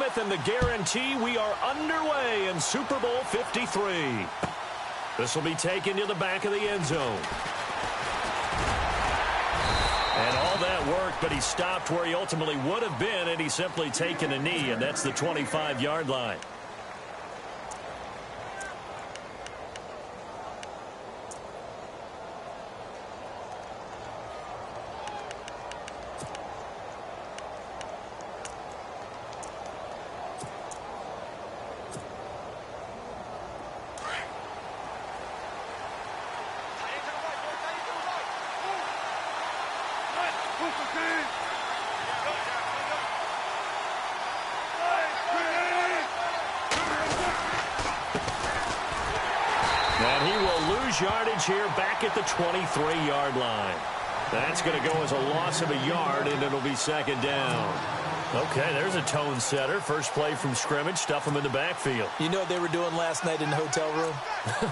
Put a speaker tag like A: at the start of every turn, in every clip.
A: Smith and the guarantee we are underway in Super Bowl 53. This will be taken to the back of the end zone. And all that worked, but he stopped where he ultimately would have been, and he's simply taken a knee, and that's the 25-yard line. And he will lose yardage here back at the 23-yard line. That's going to go as a loss of a yard, and it'll be second down. Okay, there's a tone setter. First play from scrimmage, stuff him in the backfield.
B: You know what they were doing last night in the hotel room?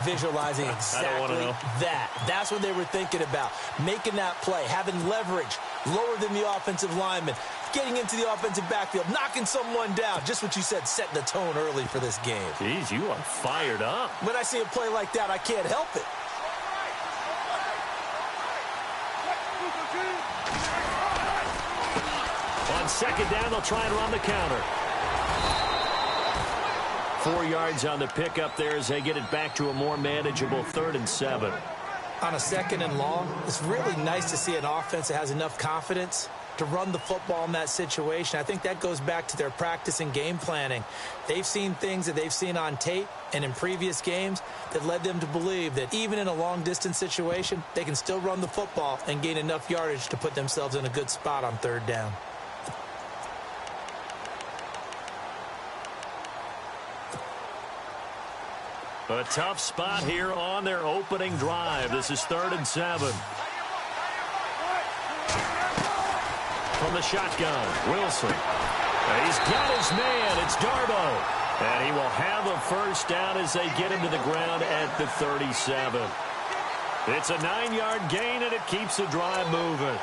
B: Visualizing exactly that. That's what they were thinking about. Making that play, having leverage, lower than the offensive lineman, getting into the offensive backfield, knocking someone down. Just what you said, setting the tone early for this game.
A: Jeez, you are fired up.
B: When I see a play like that, I can't help it.
A: On second down, they'll try and run the counter. 4 yards on the pickup there as they get it back to a more manageable 3rd and 7.
B: On a 2nd and long, it's really nice to see an offense that has enough confidence to run the football in that situation. I think that goes back to their practice and game planning. They've seen things that they've seen on tape and in previous games that led them to believe that even in a long-distance situation, they can still run the football and gain enough yardage to put themselves in a good spot on 3rd down.
A: A tough spot here on their opening drive. This is 3rd and 7. From the shotgun, Wilson. He's got his man. It's Darbo. And he will have a first down as they get him to the ground at the 37. It's a 9-yard gain, and it keeps the drive moving.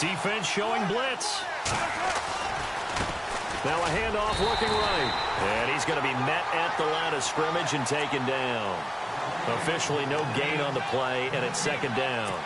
A: Defense showing blitz. Now a handoff looking right. And he's going to be met at the line of scrimmage and taken down. Officially no gain on the play, and it's second down.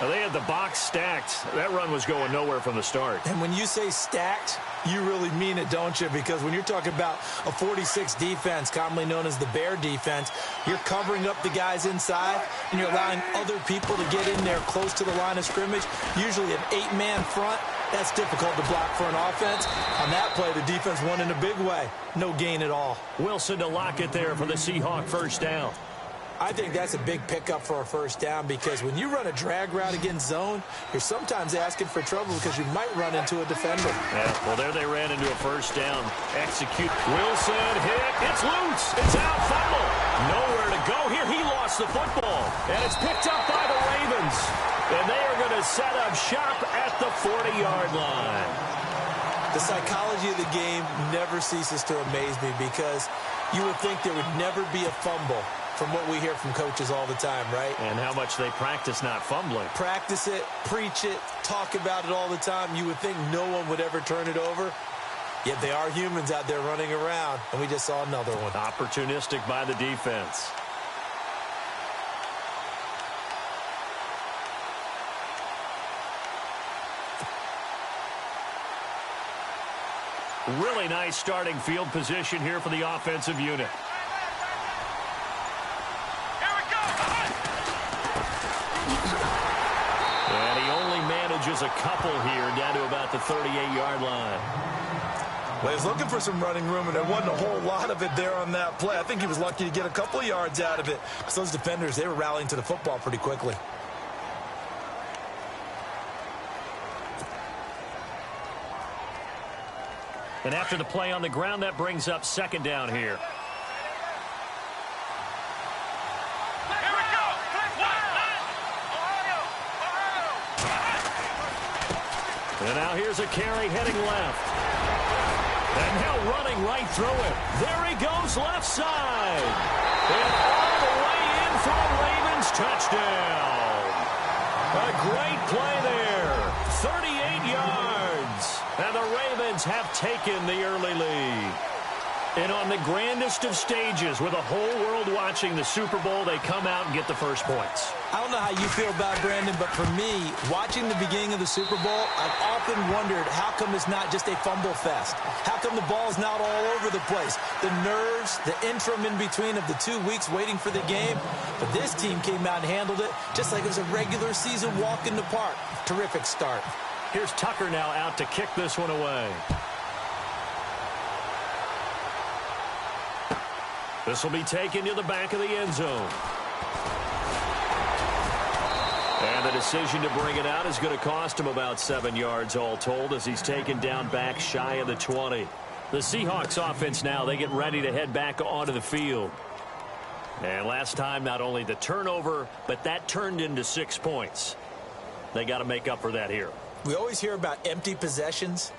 A: Now they had the box stacked. That run was going nowhere from the start.
B: And when you say stacked, you really mean it, don't you? Because when you're talking about a 46 defense, commonly known as the Bear defense, you're covering up the guys inside, and you're allowing other people to get in there close to the line of scrimmage. Usually an 8-man front. That's difficult to block for an offense. On that play, the defense won in a big way. No gain at all.
A: Wilson to lock it there for the Seahawk first down.
B: I think that's a big pickup for a first down because when you run a drag route against zone, you're sometimes asking for trouble because you might run into a defender.
A: Yeah, well, there they ran into a first down. Execute. Wilson hit. It's loose. It's out. Fumble. Nowhere to go here. He lost the football. And it's picked up by the Ravens. And they are going to set up shop at the 40-yard line.
B: The psychology of the game never ceases to amaze me because you would think there would never be a fumble from what we hear from coaches all the time, right?
A: And how much they practice not fumbling.
B: Practice it, preach it, talk about it all the time. You would think no one would ever turn it over. Yet they are humans out there running around, and we just saw another one.
A: Opportunistic by the defense. Really nice starting field position here for the offensive unit. And he only manages a couple here down to about the 38-yard line.
B: Well, he was looking for some running room, and there wasn't a whole lot of it there on that play. I think he was lucky to get a couple of yards out of it. Because those defenders, they were rallying to the football pretty quickly.
A: And after the play on the ground, that brings up second down here. And now here's a carry heading left. And now running right through it. There he goes, left side. And all the way in for a Ravens touchdown. A great play there. 38 yards. And the Ravens have taken the early lead. And on the grandest of stages, with the whole world watching the Super Bowl, they come out and get the first points.
B: I don't know how you feel about Brandon, but for me, watching the beginning of the Super Bowl, I've often wondered how come it's not just a fumble fest? How come the ball's not all over the place? The nerves, the interim in between of the 2 weeks waiting for the game. But this team came out and handled it just like it was a regular season walk in the park. Terrific start.
A: Here's Tucker now out to kick this one away. This will be taken to the back of the end zone. And the decision to bring it out is going to cost him about 7 yards all told as he's taken down back shy of the 20. The Seahawks offense now, they get ready to head back onto the field. And last time, not only the turnover, but that turned into 6 points. They got to make up for that here.
B: We always hear about empty possessions,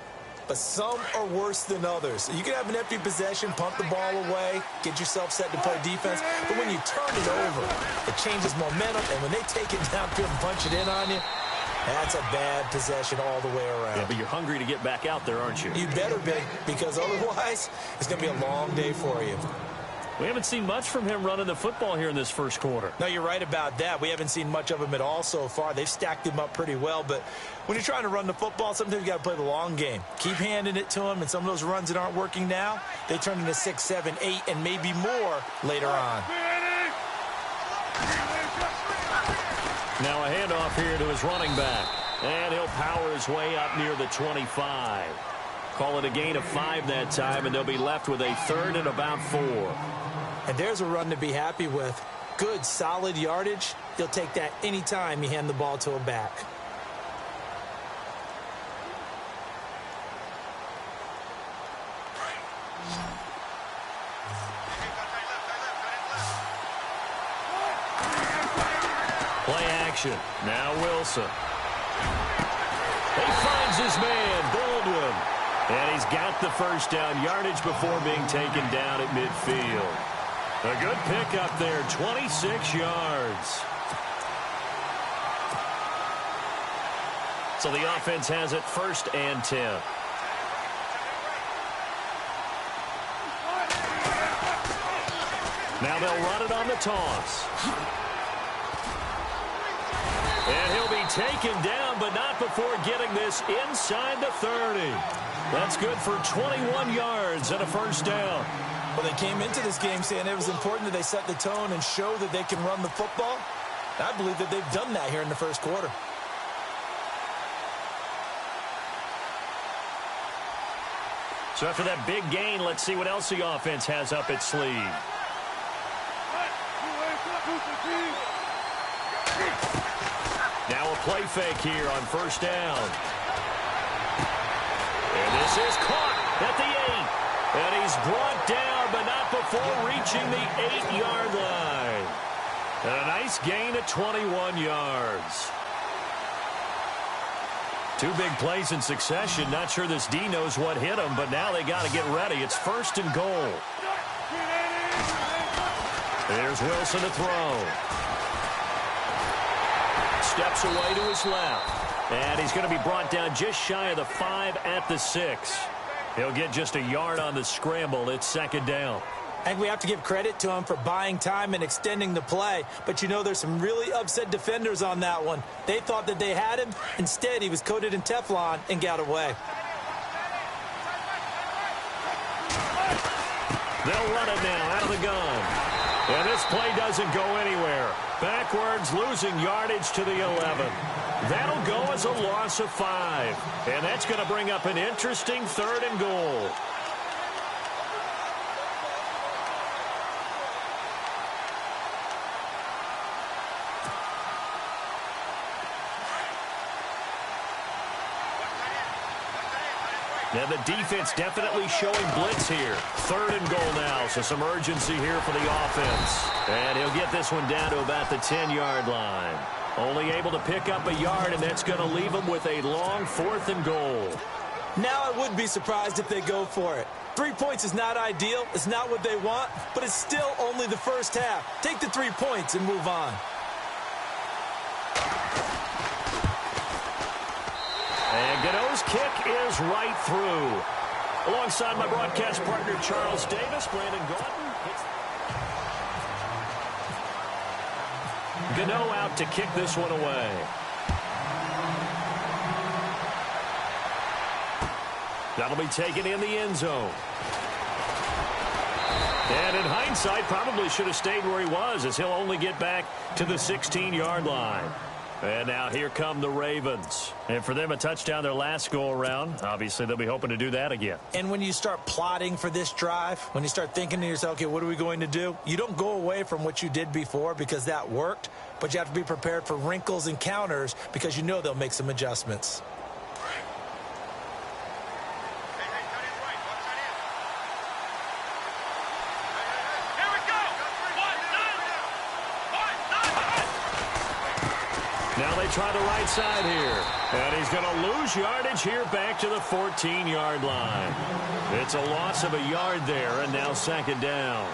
B: but some are worse than others. You can have an empty possession, pump the ball away, get yourself set to play defense, but when you turn it over, it changes momentum, and when they take it downfield and punch it in on you, that's a bad possession all the way around.
A: Yeah, but you're hungry to get back out there, aren't you?
B: You better be, because otherwise, it's going to be a long day for you.
A: We haven't seen much from him running the football here in this first quarter.
B: No, you're right about that. We haven't seen much of him at all so far. They've stacked him up pretty well, but when you're trying to run the football, sometimes you got to play the long game. Keep handing it to him, and some of those runs that aren't working now, they turn into 6, 7, 8, and maybe more later on.
A: Now a handoff here to his running back, and he'll power his way up near the 25. Call it a gain of 5 that time, and they'll be left with a third and about 4.
B: And there's a run to be happy with. Good, solid yardage. You'll take that any time you hand the ball to a back.
A: Play action. Now Wilson. He finds his man, Baldwin. And he's got the first down yardage before being taken down at midfield. A good pickup there, 26 yards. So the offense has it 1st and 10. Now they'll run it on the toss. And he'll be taken down, but not before getting this inside the 30. That's good for 21 yards and a first down.
B: Well, they came into this game saying it was important that they set the tone and show that they can run the football. I believe that they've done that here in the first quarter.
A: So after that big gain, let's see what else the offense has up its sleeve. Now a play fake here on first down. And this is caught at the 8. And he's brought down, but not before reaching the 8-yard line. And a nice gain of 21 yards. 2 big plays in succession. Not sure this D knows what hit him, but now they got to get ready. It's 1st and goal. There's Wilson to throw. Steps away to his left. And he's going to be brought down just shy of the 5 at the 6. He'll get just a yard on the scramble. It's 2nd down.
B: I think we have to give credit to him for buying time and extending the play. But, you know, there's some really upset defenders on that one. They thought that they had him. Instead, he was coated in Teflon and got away.
A: They'll run it now out of the gun. And this play doesn't go anywhere. Backwards, losing yardage to the 11. That'll go as a loss of 5. And that's going to bring up an interesting 3rd and goal. And the defense definitely showing blitz here. 3rd and goal now, so some urgency here for the offense. And he'll get this one down to about the 10-yard line. Only able to pick up a yard, and that's going to leave him with a long 4th and goal.
B: Now I would be surprised if they go for it. 3 points is not ideal. It's not what they want, but it's still only the first half. Take the 3 points and move on.
A: And Gano's kick is right through. Alongside my broadcast partner, Charles Davis, Brandon Gordon. Gano out to kick this one away. That'll be taken in the end zone. And in hindsight, probably should have stayed where he was, as he'll only get back to the 16-yard line. And now here come the Ravens. And for them, a touchdown their last go-around. Obviously, they'll be hoping to do that again.
B: And when you start plotting for this drive, when you start thinking to yourself, okay, what are we going to do? You don't go away from what you did before because that worked, but you have to be prepared for wrinkles and counters because you know they'll make some adjustments.
A: Now they try the right side here. And he's going to lose yardage here back to the 14-yard line. It's a loss of a yard there, and now second down.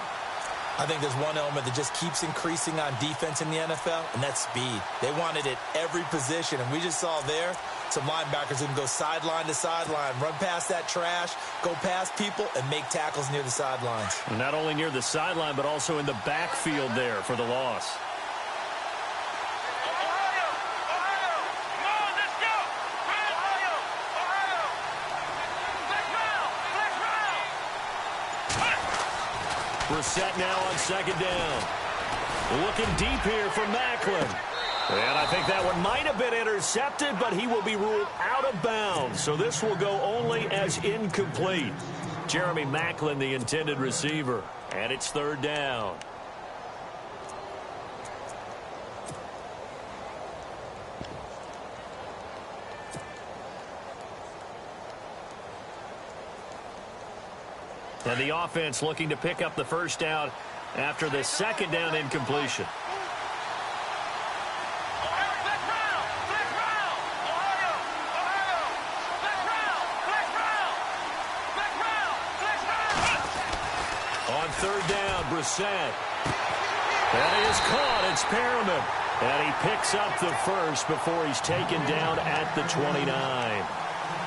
B: I think there's one element that just keeps increasing on defense in the NFL, and that's speed. They want it at every position, and we just saw there some linebackers who can go sideline to sideline, run past that trash, go past people, and make tackles near the sidelines.
A: And not only near the sideline, but also in the backfield there for the loss. Set now on second down. Looking deep here for Macklin. And I think that one might have been intercepted, but he will be ruled out of bounds. So this will go only as incomplete. Jeremy Macklin, the intended receiver. And it's third down. And the offense looking to pick up the first down after the second down incompletion. On third down, Brissett. And he is caught. It's Perriman. And he picks up the first before he's taken down at the 29.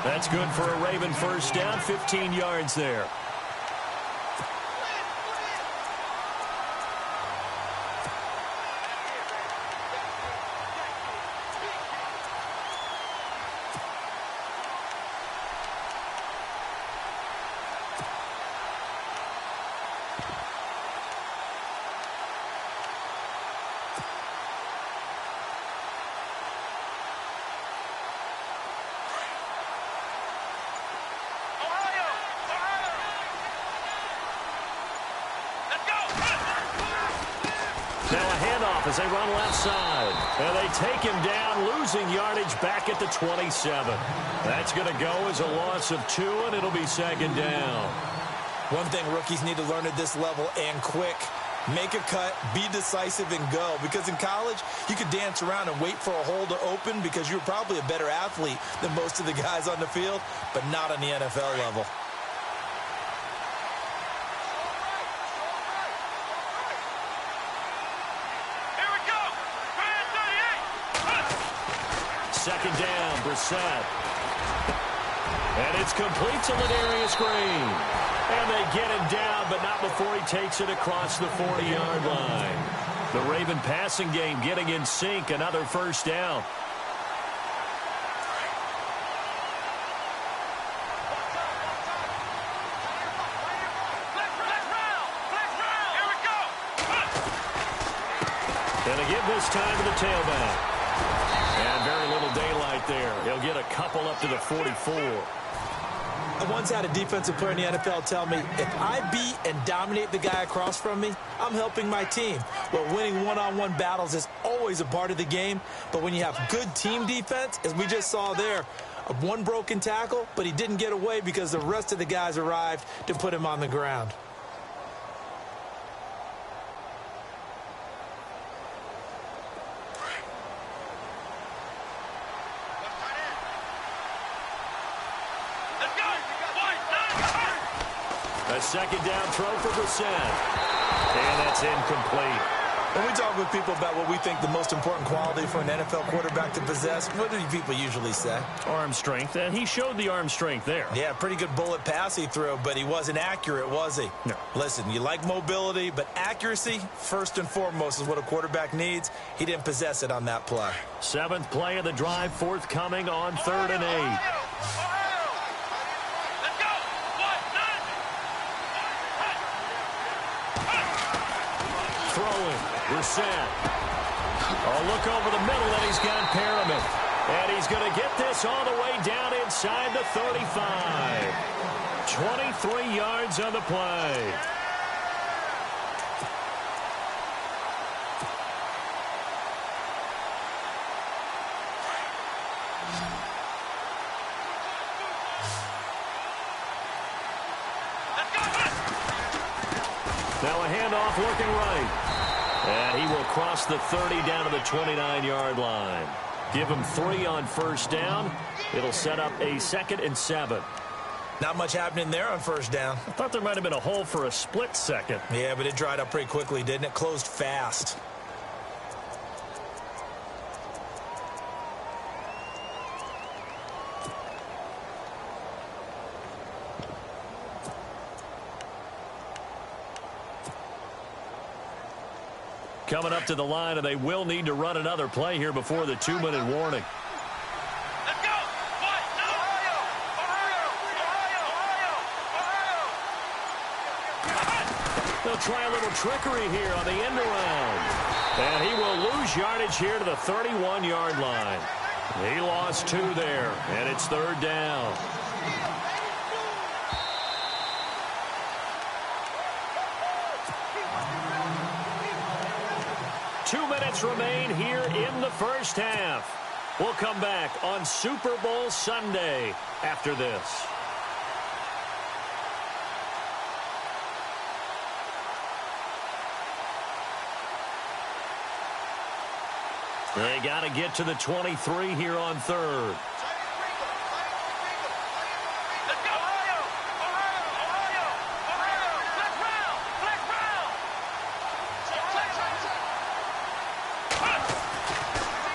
A: That's good for a Raven first down, 15 yards there. As they run left side. And they take him down, losing yardage back at the 27. That's going to go as a loss of 2, and it'll be second down.
B: One thing rookies need to learn at this level, and quick, make a cut, be decisive, and go. Because in college, you could dance around and wait for a hole to open because you're probably a better athlete than most of the guys on the field, but not on the NFL level.
A: Second down, Brissett. And it's complete to Ladarius Green. And they get him down, but not before he takes it across the 40-yard line. The Raven passing game getting in sync, another first down. And they give this time to the tailback. And very little daylight there. He'll get a couple up to the 44.
B: I once had a defensive player in the NFL tell me, if I beat and dominate the guy across from me, I'm helping my team. Well, winning one-on-one battles is always a part of the game, but when you have good team defense, as we just saw there, one broken tackle, but he didn't get away because the rest of the guys arrived to put him on the ground.
A: A second down throw for Brissett. And that's incomplete.
B: When we talk with people about what we think the most important quality for an NFL quarterback to possess, what do people usually say?
A: Arm strength, and he showed the arm strength there.
B: Yeah, pretty good bullet pass he threw, but he wasn't accurate, was he?
A: No.
B: Listen, you like mobility, but accuracy, first and foremost, is what a quarterback needs. He didn't possess it on that play.
A: 7th play of the drive, forthcoming on 3rd and 8. Throwing, Brissett. A look over the middle, and he's got Perriman. And he's going to get this all the way down inside the 35. 23 yards on the play. Now a handoff looking right. And he will cross the 30 down to the 29-yard line. Give him 3 on first down. It'll set up a 2nd and 7.
B: Not much happening there on first down.
A: I thought there might have been a hole for a split second.
B: Yeah, but it dried up pretty quickly, didn't it? Closed fast.
A: Coming up to the line, and they will need to run another play here before the 2-minute warning.
C: Let's go!
A: They'll try a little trickery here on the end around. And he will lose yardage here to the 31-yard line. He lost 2 there, and it's 3rd down. Two minutes remain here in the first half. We'll come back on Super Bowl Sunday after this. They got to get to the 23 here on 3rd.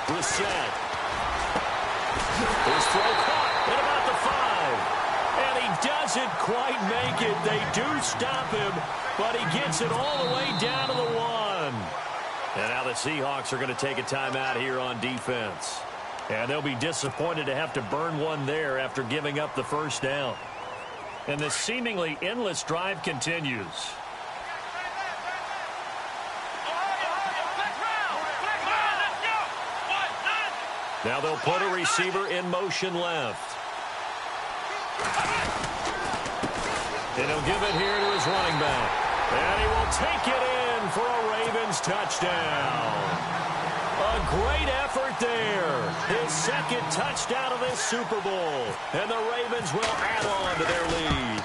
A: Brissett. His throw caught at about the 5. And he doesn't quite make it. They do stop him, but he gets it all the way down to the 1. And now the Seahawks are going to take a timeout here on defense. And they'll be disappointed to have to burn one there after giving up the first down. And this seemingly endless drive continues. Now they'll put a receiver in motion left. And he'll give it here to his running back. And he will take it in for a Ravens touchdown. A great effort there. His 2nd touchdown of this Super Bowl. And the Ravens will add on to their lead.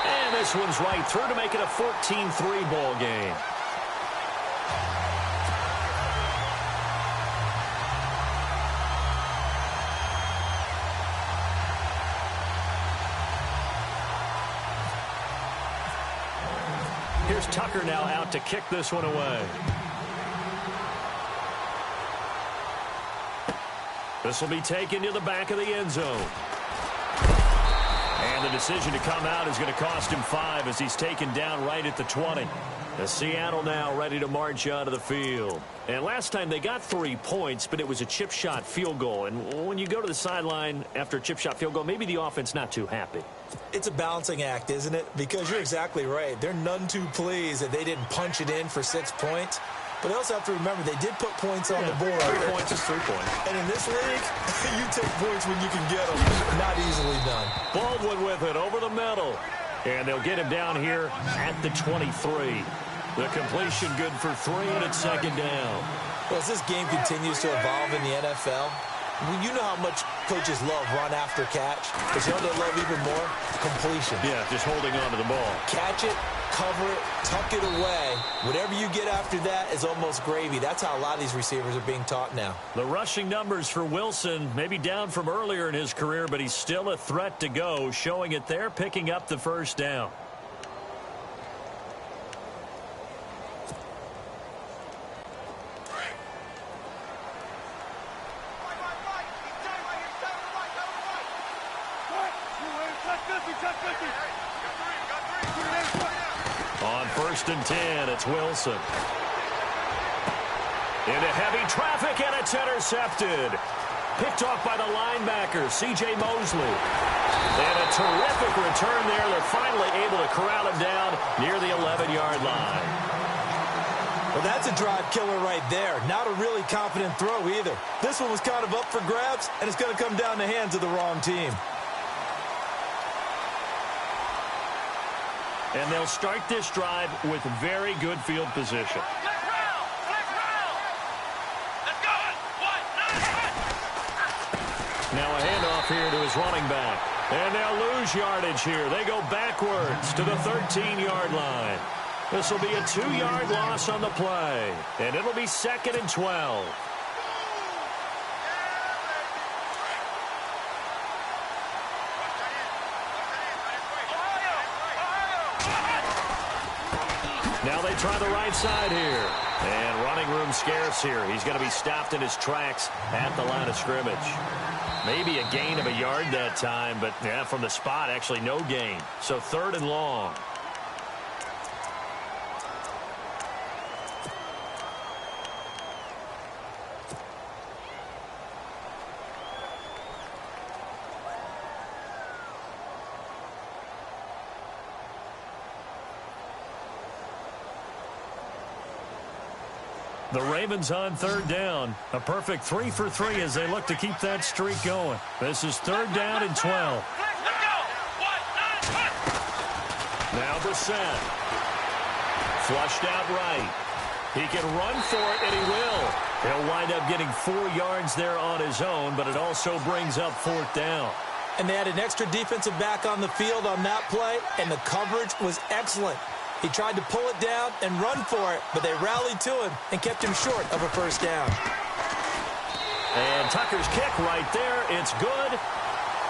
A: And this one's right through to make it a 14-3 ball game. Here's Tucker now out to kick this one away. This will be taken to the back of the end zone. And the decision to come out is going to cost him 5 as he's taken down right at the 20. The Seattle now ready to march onto the field. And last time they got 3 points, but it was a chip shot field goal. And when you go to the sideline after a chip shot field goal, maybe the offense not too happy.
B: It's a balancing act, isn't it? Because you're exactly right. They're none too pleased that they didn't punch it in for 6 points. But they also have to remember they did put points on the board.
A: 3 points is 3 points.
B: And in this league, you take points when you can get them. Not easily done.
A: Baldwin with it over the middle. And they'll get him down here at the 23. The completion good for 3, and it's 2nd down.
B: Well, as this game continues to evolve in the NFL, you know how much coaches love run after catch. But you know what they love even more? Completion.
A: Yeah, just holding on to the ball.
B: Catch it, cover it, tuck it away. Whatever you get after that is almost gravy. That's how a lot of these receivers are being taught now.
A: The rushing numbers for Wilson, maybe down from earlier in his career, but he's still a threat to go, showing it there, picking up the first down. On 1st and 10, it's Wilson. Into heavy traffic, and it's intercepted. Picked off by the linebacker, C.J. Mosley. And a terrific return there. They're finally able to corral him down near the 11-yard line.
B: Well, that's a drive killer right there. Not a really confident throw either. This one was kind of up for grabs, and it's going to come down the hands of the wrong team.
A: And they'll start this drive with very good field position. Now a handoff here to his running back. And they'll lose yardage here. They go backwards to the 13-yard line. This will be a 2-yard loss on the play. And it'll be 2nd and 12. Now they try the right side here. And running room scarce here. He's going to be stopped in his tracks at the line of scrimmage. Maybe a gain of a yard that time, but yeah, from the spot, actually no gain. So 3rd and long. The Ravens on 3rd down. A perfect 3 for 3 as they look to keep that streak going. This is 3rd down and 12. Now Brissett. Flushed out right. He can run for it, and he will. He'll wind up getting 4 yards there on his own, but it also brings up 4th down.
B: And they had an extra defensive back on the field on that play, and the coverage was excellent. He tried to pull it down and run for it, but they rallied to him and kept him short of a 1st down.
A: And Tucker's kick right there. It's good.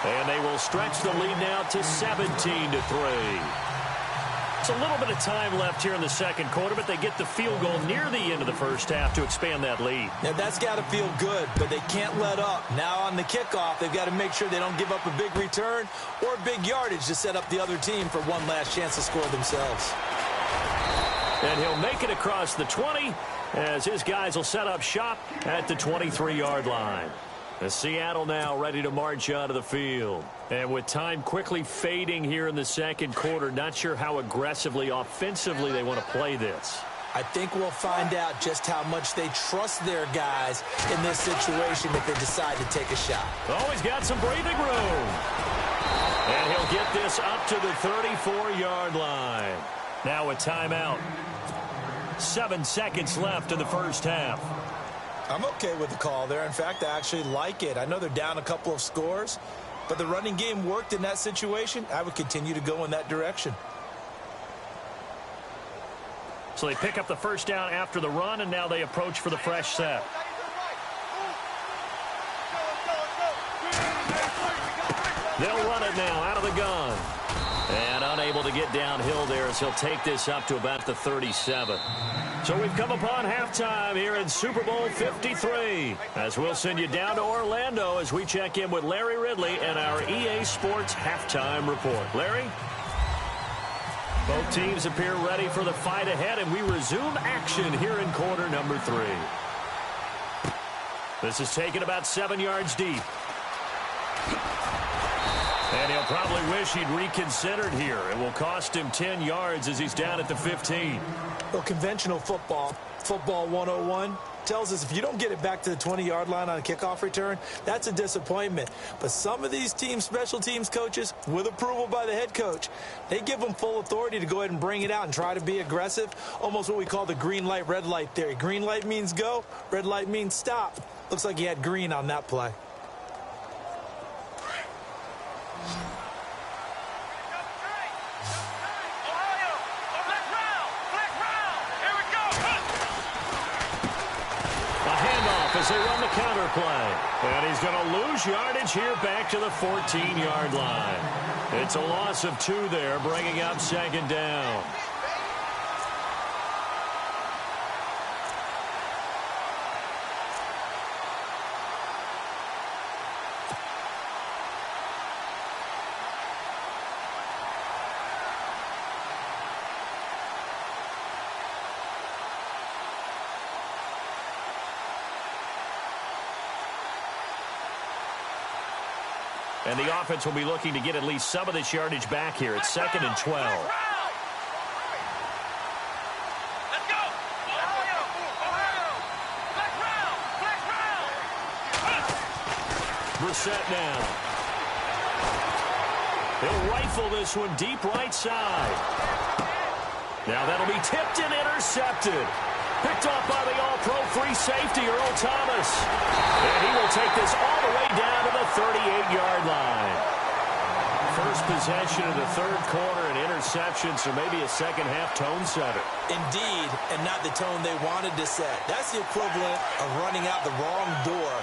A: And they will stretch the lead now to 17-3. It's a little bit of time left here in the 2nd quarter, but they get the field goal near the end of the 1st half to expand that lead.
B: Now, that's got to feel good, but they can't let up. Now on the kickoff, they've got to make sure they don't give up a big return or big yardage to set up the other team for one last chance to score themselves.
A: And he'll make it across the 20 as his guys will set up shop at the 23-yard line. The Seattle now ready to march out of the field. And with time quickly fading here in the 2nd quarter, not sure how aggressively, offensively they want to play this.
B: I think we'll find out just how much they trust their guys in this situation if they decide to take a shot.
A: Oh, he's got some breathing room. And he'll get this up to the 34-yard line. Now a timeout. 7 seconds left in the 1st half.
B: I'm okay with the call there. In fact, I actually like it. I know they're down a couple of scores, but the running game worked in that situation. I would continue to go in that direction.
A: So they pick up the 1st down after the run, and now they approach for the fresh set. They'll run it now out of the gun. And unable to get downhill there as he'll take this up to about the 37. So we've come upon halftime here in Super Bowl 53. As we'll send you down to Orlando as we check in with Larry Ridley and our EA Sports halftime report. Larry? Both teams appear ready for the fight ahead, and we resume action here in quarter number 3. This is taken about 7 yards deep. And he'll probably wish he'd reconsidered here. It will cost him 10 yards as he's down at the 15.
B: Well, conventional football 101, tells us if you don't get it back to the 20-yard line on a kickoff return, that's a disappointment. But some of these teams, special teams coaches, with approval by the head coach, they give them full authority to go ahead and bring it out and try to be aggressive, almost what we call the green light, red light theory. Green light means go, red light means stop. Looks like he had green on that play.
A: as they run the counter play. And he's going to lose yardage here back to the 14-yard line. It's a loss of 2 there, bringing up second down. And the offense will be looking to get at least some of this yardage back here. It's 2nd and 12.
C: Let's go.
A: Brissett now. He'll rifle this one deep right side. Now that'll be tipped and intercepted. Picked off by the all-pro free safety, Earl Thomas. And he will take this all the way down to the 38-yard line. First possession of the third quarter, an interception, so maybe a second-half tone setter.
B: Indeed, and not the tone they wanted to set. That's the equivalent of running out the wrong door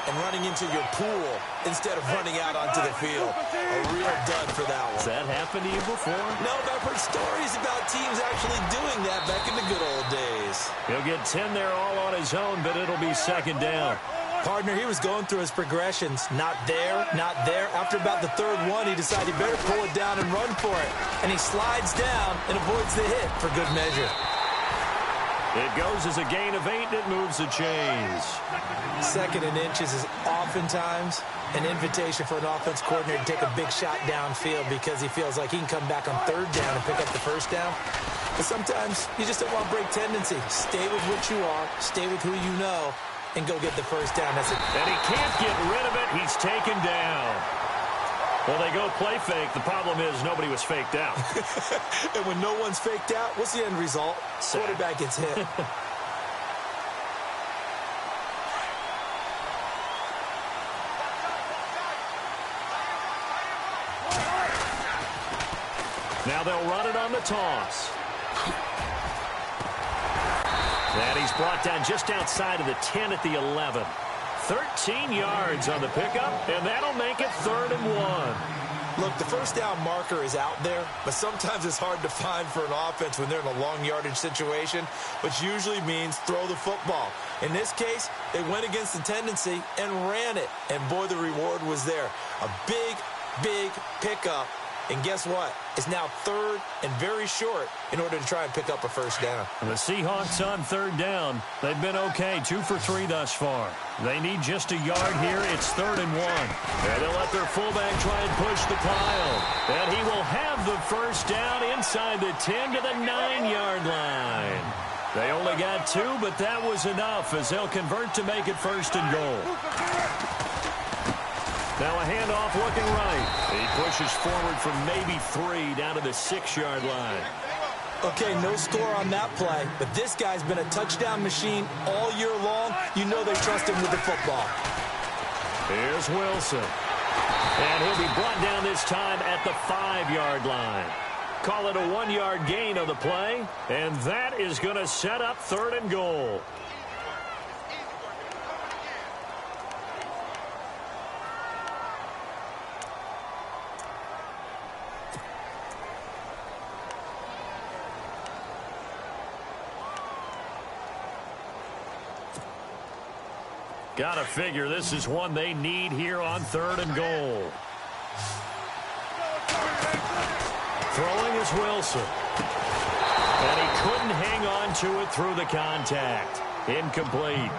B: and running into your pool instead of running out onto the field. A real dud for that one.
A: Has that happened to you before?
B: No, but I've heard stories about teams actually doing that back in the good old days.
A: He'll get 10 there all on his own, but it'll be second down.
B: Partner, he was going through his progressions. Not there, not there. After about the third one, he decided he better pull it down and run for it. And he slides down and avoids the hit for good measure.
A: It goes as a gain of 8, and it moves the chains.
B: 2nd and inches is oftentimes an invitation for an offense coordinator to take a big shot downfield because he feels like he can come back on 3rd down and pick up the 1st down. But sometimes you just don't want to break tendency. Stay with what you are, stay with who you know, and go get the 1st down. That's it.
A: And he can't get rid of it. He's taken down. Well, they go play fake. The problem is nobody was faked out.
B: And when no one's faked out, what's the end result?
A: Sack.
B: Quarterback gets hit.
A: Now they'll run it on the toss. And he's brought down just outside of the 10 at the 11. 13 yards on the pickup, and that'll make it 3rd and 1.
B: Look, the 1st down marker is out there, but sometimes it's hard to find for an offense when they're in a long yardage situation, which usually means throw the football. In this case, they went against the tendency and ran it, and boy, the reward was there. A big, big pickup. And guess what? It's now 3rd and very short in order to try and pick up a 1st down.
A: The Seahawks on 3rd down. They've been okay, 2 for 3 thus far. They need just a yard here. It's 3rd and 1. And they'll let their fullback try and push the pile. And he will have the 1st down inside the 10 to the 9-yard line. They only got 2, but that was enough as they'll convert to make it 1st and goal. Now a handoff looking right. He pushes forward from maybe 3 down to the 6-yard line.
B: Okay, no score on that play, but this guy's been a touchdown machine all year long. You know they trust him with the football.
A: Here's Wilson. And he'll be brought down this time at the 5-yard line. Call it a 1-yard gain on the play, and that is going to set up 3rd and goal. Gotta figure this is one they need here on 3rd and goal. Throwing is Wilson. And he couldn't hang on to it through the contact. Incomplete.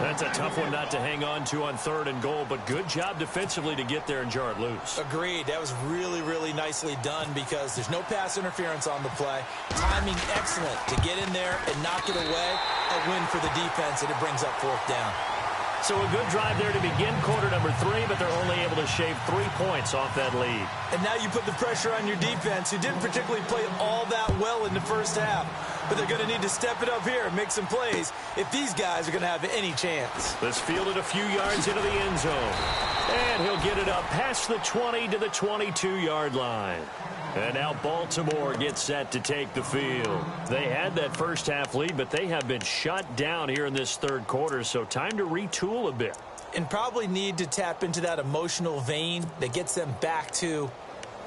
A: That's a tough one not to hang on to on 3rd and goal, but good job defensively to get there and jar it loose.
B: Agreed. That was really, really nicely done because there's no pass interference on the play. Timing excellent to get in there and knock it away. A win for the defense, and it brings up 4th down.
A: So a good drive there to begin quarter number 3, but they're only able to shave 3 points off that lead.
B: And now you put the pressure on your defense, who didn't particularly play all that well in the 1st half. but they're going to need to step it up here and make some plays if these guys are going to have any chance.
A: This fielded a few yards into the end zone. And he'll get it up past the 20 to the 22-yard line. And now Baltimore gets set to take the field. They had that first half lead, but they have been shut down here in this third quarter, so time to retool a bit.
B: And probably need to tap into that emotional vein that gets them back to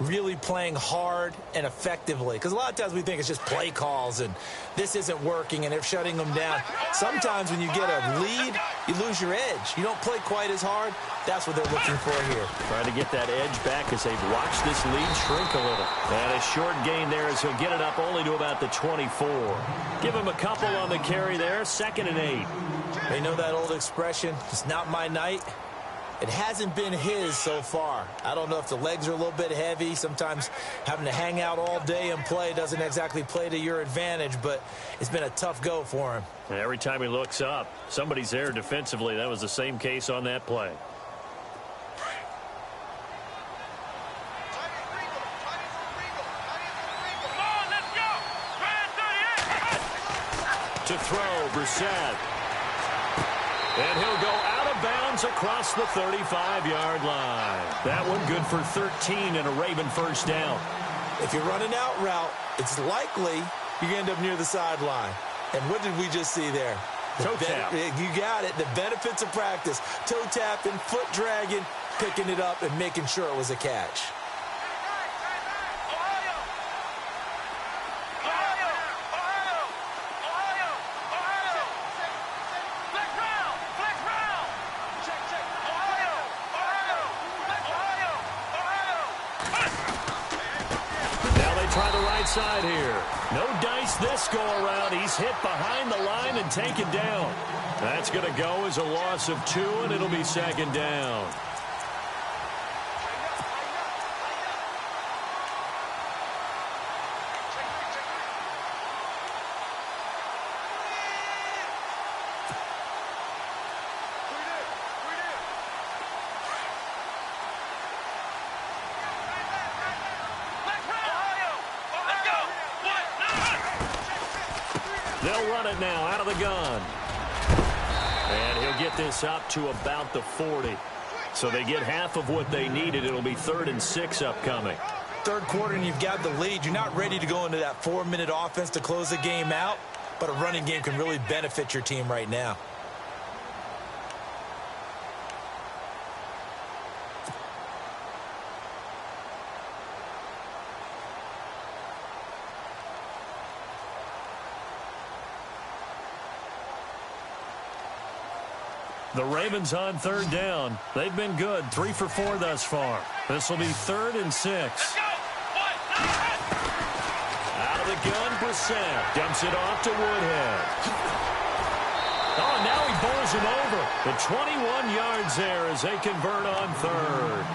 B: really playing hard and effectively. Because a lot of times we think it's just play calls and this isn't working and they're shutting them down. Sometimes when you get a lead, you lose your edge. You don't play quite as hard. That's what they're looking for here.
A: Trying to get that edge back as they've watched this lead shrink a little. And a short gain there as he'll get it up only to about the 24. Give him a couple on the carry there. 2nd and 8.
B: They know that old expression, it's not my night. It hasn't been his so far. I don't know if the legs are a little bit heavy. Sometimes having to hang out all day and play doesn't exactly play to your advantage, but it's been a tough go for him.
A: And every time he looks up, somebody's there defensively. That was the same case on that play. To throw, Brissett. And he'll go out of bounds across the 35-yard line. That one good for 13 and a Raven first down.
B: If you're running out route, it's likely you end up near the sideline. And what did we just see there?
A: Toe tap.
B: You got it. The benefits of practice. Toe tapping, foot dragging, picking it up, and making sure it was a catch.
A: Side here. No dice this go around. He's hit behind the line and taken down. That's going to go as a loss of 2, and it'll be 2nd down. They'll run it now out of the gun. And he'll get this up to about the 40. So they get half of what they needed. It'll be 3rd and 6 upcoming.
B: Third quarter and you've got the lead. You're not ready to go into that 4-minute offense to close the game out, but a running game can really benefit your team right now.
A: The Ravens on 3rd down. They've been good, 3 for 4 thus far. This will be 3rd and 6. Out of the gun, Brissett dumps it off to Woodhead. Oh, now he bowls him over. The 21 yards there as they convert on 3rd.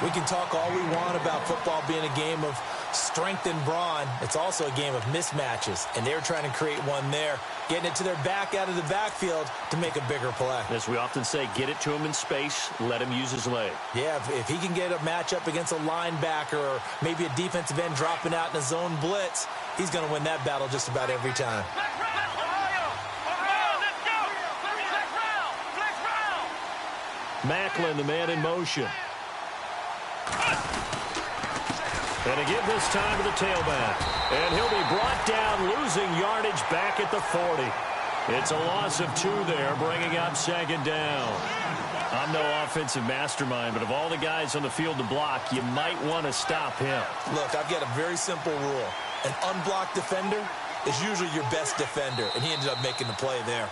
B: We can talk all we want about football being a game of strength and brawn. It's also a game of mismatches, and they're trying to create one there, getting it to their back out of the backfield to make a bigger play.
A: As we often say, get it to him in space, let him use his leg.
B: Yeah, if he can get a matchup against a linebacker or maybe a defensive end dropping out in a zone blitz, he's going to win that battle just about every time.
A: Macklin, the man in motion. And again this time to the tailback. And he'll be brought down, losing yardage back at the 40. It's a loss of 2 there, bringing up 2nd down. I'm no offensive mastermind, but of all the guys on the field to block, you might want to stop him.
B: Look, I've got a very simple rule. An unblocked defender is usually your best defender, and he ended up making the play there.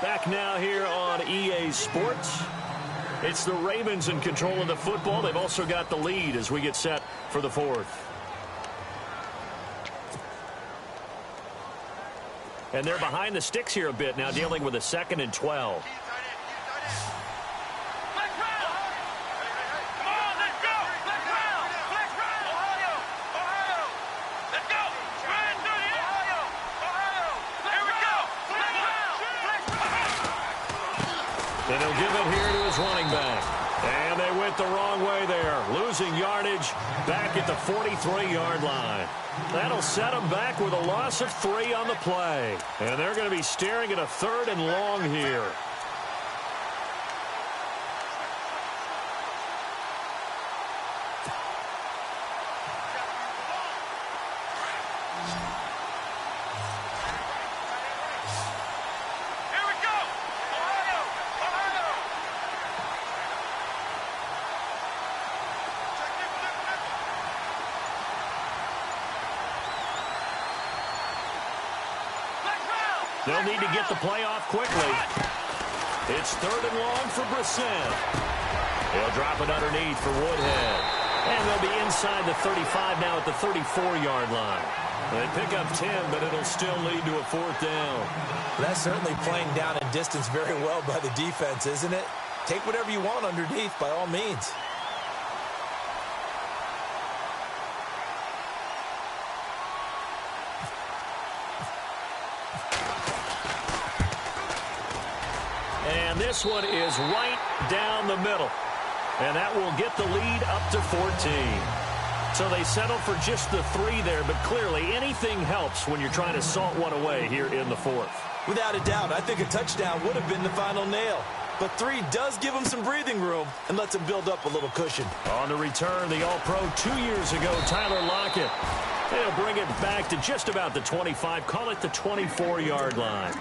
A: Back now here on EA Sports. It's the Ravens in control of the football. They've also got the lead as we get set for the 4th. And they're behind the sticks here a bit now, dealing with a 2nd and 12. And he'll give it here to his running back. And they went the wrong way there, losing yardage back at the 43-yard line. That'll set them back with a loss of 3 on the play. And they're going to be staring at a 3rd and long here. They'll need to get the play off quickly. It's 3rd and long for Brissett. He'll drop it underneath for Woodhead. And they'll be inside the 35 now at the 34-yard line. They pick up 10, but it'll still lead to a 4th down.
B: That's certainly playing down in distance very well by the defense, isn't it? Take whatever you want underneath, by all means.
A: And this one is right down the middle. And that will get the lead up to 14. So they settle for just the 3 there, but clearly anything helps when you're trying to salt one away here in the 4th.
B: Without a doubt, I think a touchdown would have been the final nail. But 3 does give them some breathing room and lets them build up a little cushion.
A: On the return, the All-Pro 2 years ago, Tyler Lockett. They'll bring it back to just about the 25, call it the 24-yard line.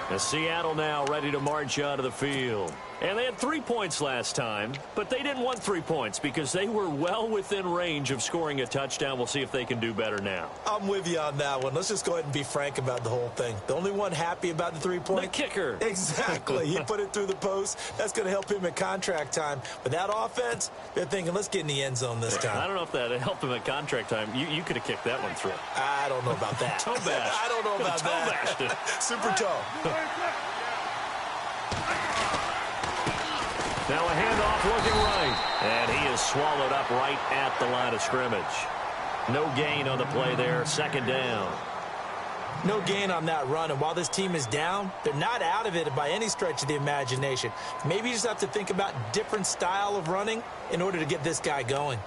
A: As Seattle now ready to march out of the field. And they had 3 points last time, but they didn't want 3 points because they were well within range of scoring a touchdown. We'll see if they can do better now.
B: I'm with you on that one. Let's just go ahead and be frank about the whole thing. The only one happy about the 3-point?
A: The kicker.
B: Exactly. He put it through the post. That's going to help him at contract time. But that offense, they're thinking, let's get in the end zone this time.
A: I don't know if that helped him at contract time. You could have kicked that one through.
B: I don't know about that.
A: Toe bash.
B: I don't know about that.
A: Toe bashed.
B: Super toe.
A: Now a handoff looking right. And he is swallowed up right at the line of scrimmage. No gain on the play there. 2nd down.
B: No gain on that run. And while this team is down, they're not out of it by any stretch of the imagination. Maybe you just have to think about different style of running in order to get this guy going.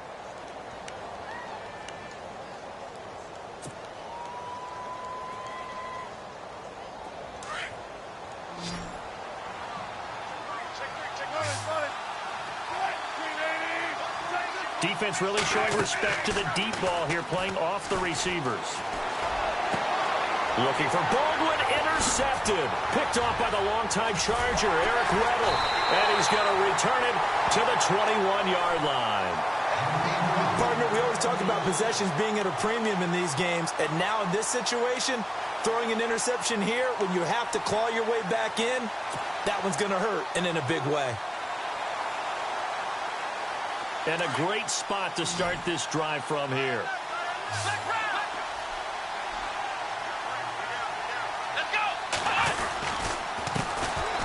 A: Defense really showing respect to the deep ball here, playing off the receivers. Looking for Baldwin, intercepted. Picked off by the longtime Charger, Eric Weddle. And he's going to return it to the 21-yard line.
B: Partner, we always talk about possessions being at a premium in these games. And now in this situation, throwing an interception here when you have to claw your way back in, that one's going to hurt, and in a big way.
A: And a great spot to start this drive from here.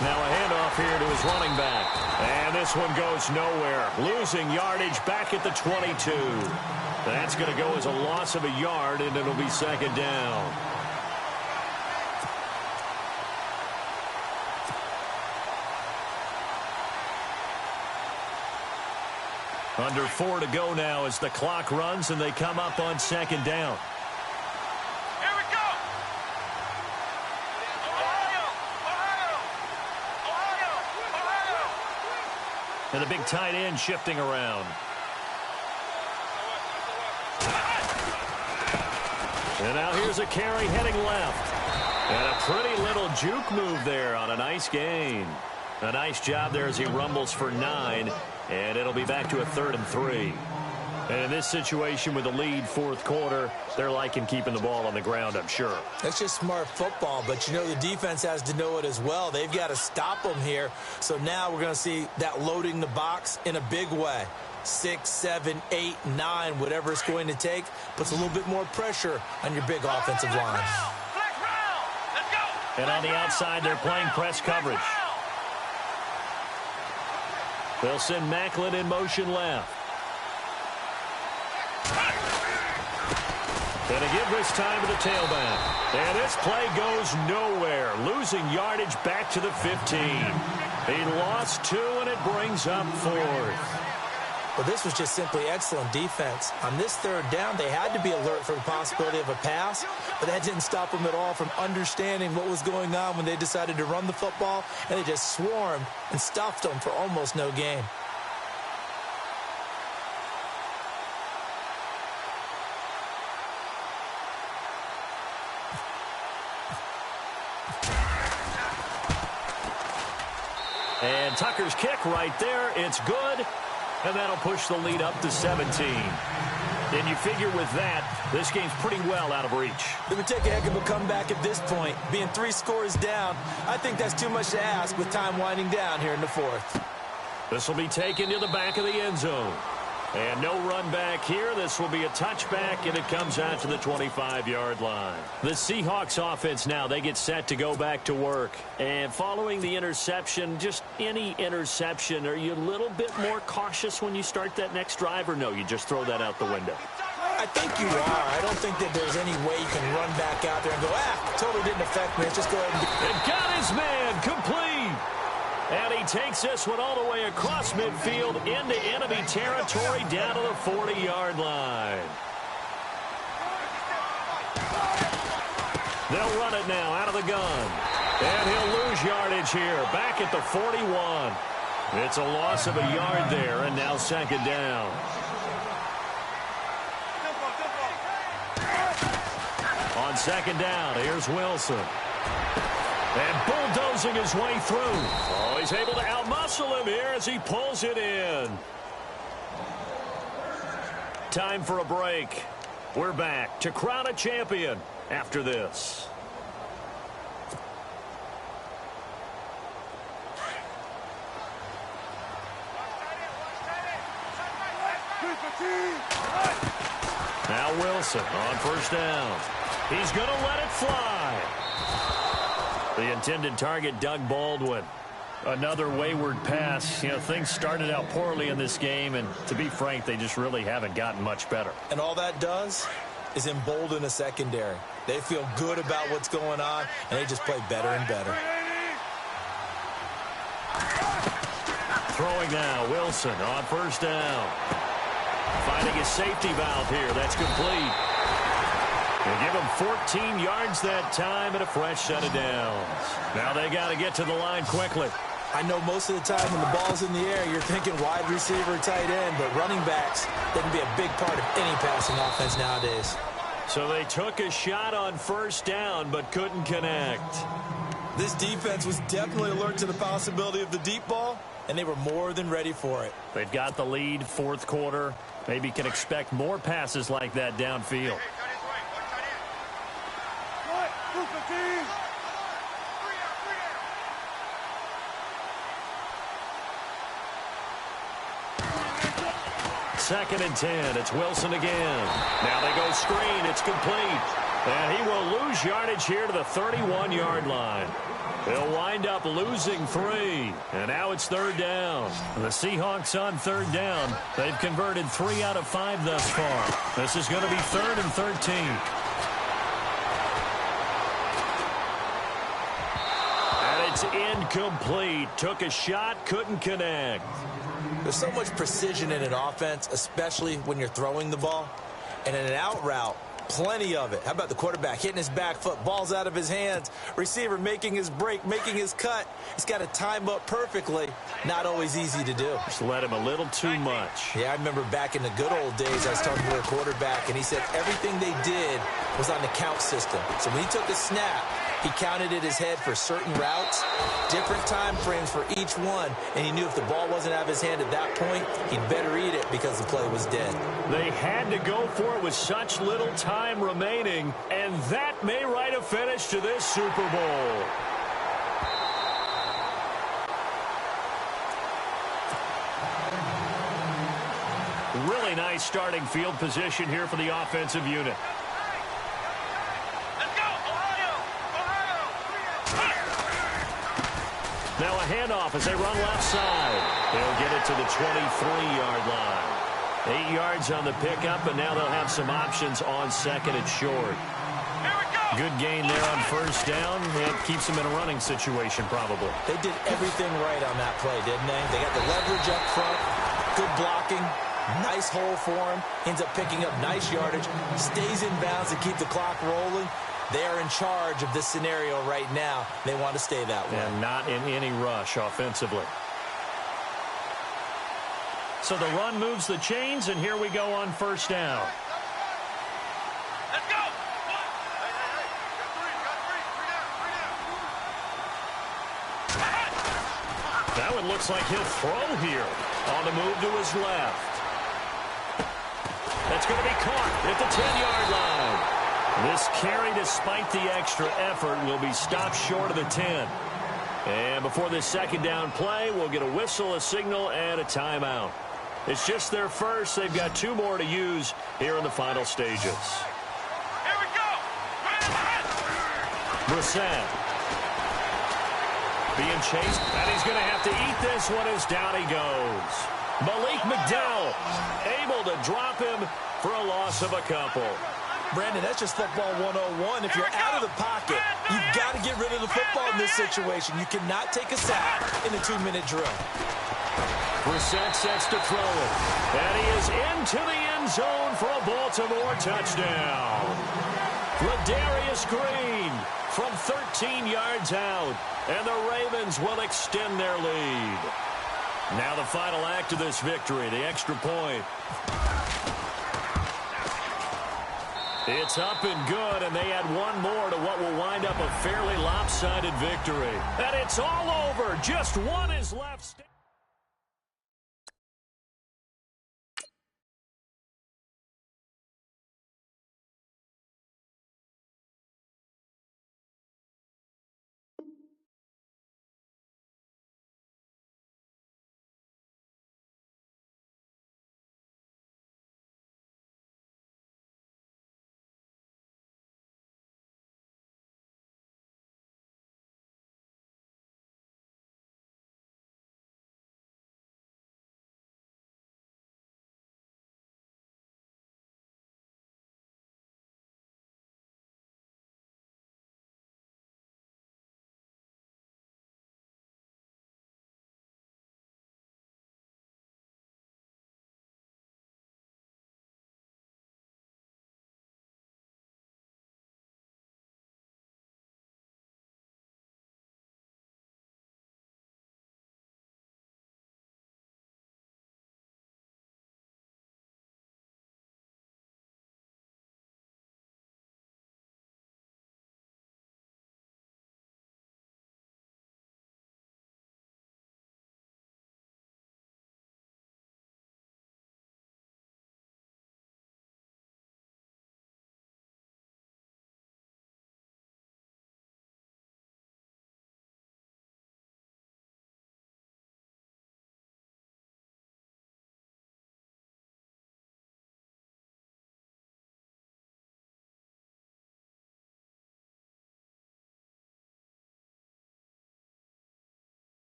A: Now a handoff here to his running back. And this one goes nowhere. Losing yardage back at the 22. That's going to go as a loss of a yard, and it'll be 2nd down. Under 4 to go now as the clock runs and they come up on 2nd down.
C: Here we go. Ohio.
A: And a big tight end shifting around. And now here's a carry heading left. And a pretty little juke move there on a nice gain. A nice job there as he rumbles for 9. And it'll be back to a 3rd and 3. And in this situation with the lead 4th quarter, they're liking keeping the ball on the ground, I'm sure.
B: That's just smart football, but you know the defense has to know it as well. They've got to stop them here. So now we're going to see that loading the box in a big way. 6, 7, 8, 9, whatever it's going to take, puts a little bit more pressure on your big offensive line.
A: And on the outside, they're playing press coverage. They'll send Macklin in motion left. Going to give this time to the tailback. And this play goes nowhere. Losing yardage back to the 15. He lost 2, and it brings up 4th.
B: Well, this was just simply excellent defense. On this 3rd down, they had to be alert for the possibility of a pass, but that didn't stop them at all from understanding what was going on when they decided to run the football, and they just swarmed and stuffed them for almost no gain.
A: And Tucker's kick right there. It's good. And that'll push the lead up to 17. And you figure with that, this game's pretty well out of reach.
B: It would take a heck of a comeback at this point. Being 3 scores down, I think that's too much to ask with time winding down here in the 4th.
A: This will be taken to the back of the end zone. And no run back here. This will be a touchback, and it comes out to the 25-yard line. The Seahawks offense now, they get set to go back to work. And following the interception, just any interception, are you a little bit more cautious when you start that next drive, or no, you just throw that out the window?
B: I think you are. I don't think that there's any way you can run back out there and go, totally didn't affect me. Let's just go ahead and...
A: It got his man complete. And he takes this one all the way across midfield into enemy territory down to the 40-yard line. They'll run it now out of the gun. And he'll lose yardage here back at the 41. It's a loss of a yard there, and now 2nd down. On 2nd down, here's Wilson. And bulldozing his way through. Oh, he's able to outmuscle him here as he pulls it in. Time for a break. We're back to crown a champion after this. Now Wilson on 1st down. He's going to let it fly. The intended target, Doug Baldwin. Another wayward pass. You know, things started out poorly in this game, and to be frank, they just really haven't gotten much better.
B: And all that does is embolden a secondary. They feel good about what's going on, and they just play better and better.
A: Throwing now, Wilson on 1st down. Finding his safety valve here. That's complete. They give him 14 yards that time and a fresh set of downs. Now they got to get to the line quickly.
B: I know most of the time when the ball's in the air, you're thinking wide receiver, tight end, but running backs can be a big part of any passing offense nowadays.
A: So they took a shot on 1st down, but couldn't connect.
B: This defense was definitely alert to the possibility of the deep ball, and they were more than ready for it.
A: They've got the lead, 4th quarter. Maybe can expect more passes like that downfield. Second and 10. It's Wilson again. Now they go screen. It's complete. And he will lose yardage here to the 31-yard line. They'll wind up losing 3. And now it's 3rd down. The Seahawks on 3rd down. They've converted 3 out of 5 thus far. This is going to be 3rd and 13. And it's incomplete. Took a shot, couldn't connect.
B: There's so much precision in an offense, especially when you're throwing the ball. And in an out route, plenty of it. How about the quarterback hitting his back foot, ball's out of his hands, receiver making his break, making his cut. He's got to time up perfectly. Not always easy to do.
A: Just let him a little too much.
B: Yeah, I remember back in the good old days, I was talking to a quarterback, and he said everything they did was on the count system. So when he took a snap, he counted in his head for certain routes, different time frames for each one, and he knew if the ball wasn't out of his hand at that point, he'd better eat it because the play was dead.
A: They had to go for it with such little time remaining, and that may write a finish to this Super Bowl. Really nice starting field position here for the offensive unit. Now a handoff as they run left side. They'll get it to the 23-yard line. 8 yards on the pickup, and now they'll have some options on second and short. Good gain there on first down. It keeps them in a running situation, probably.
B: They did everything right on that play, didn't they? They got the leverage up front, good blocking, nice hole for him, ends up picking up nice yardage, stays in bounds to keep the clock rolling. They are in charge of this scenario right now. They want to stay that way.
A: And not in any rush offensively. So the run moves the chains, and here we go on first down.
C: Let's go.
A: That one looks like he'll throw here. On the move to his left. That's going to be caught at the 10-yard line. This carry, despite the extra effort, will be stopped short of the 10. And before this second down play, we'll get a whistle, a signal, and a timeout. It's just their first. They've got 2 more to use here in the final stages.
C: Here we go.
A: Brissett being chased, and he's going to have to eat this one as down he goes. Malik McDowell able to drop him for a loss of a couple.
B: Brandon, that's just football 101. If you're out of the pocket, you've got to get rid of the football in this situation. You cannot take a sack in a 2-minute drill.
A: Brissett sets to throw it. And he is into the end zone for a Baltimore touchdown. Ladarius Green from 13 yards out. And the Ravens will extend their lead. Now the final act of this victory, the extra point. It's up and good, and they add one more to what will wind up a fairly lopsided victory. And it's all over. Just one is left.